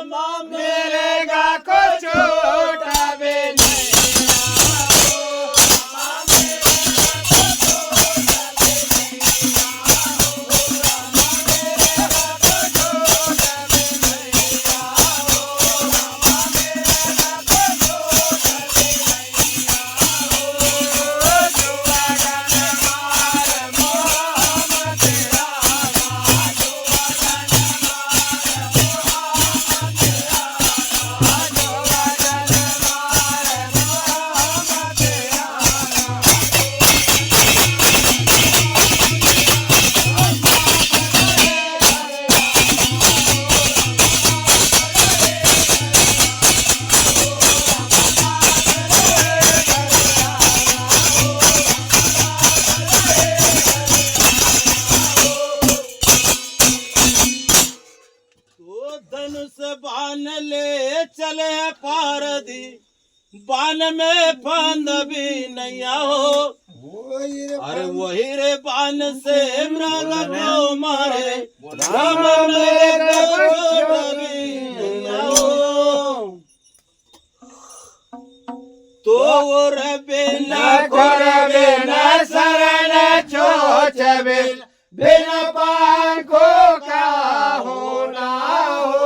मिलेगा को छोटा भी नहीं धनुष बाण ले चले पारदी बाण में फांद भी नहीं हो अरे वही रे बाण से मृग को मारे राम मेरे को छोड़ भी नहीं हो तो वो रे बिना शरण चोच बिन पान को क्या होना हो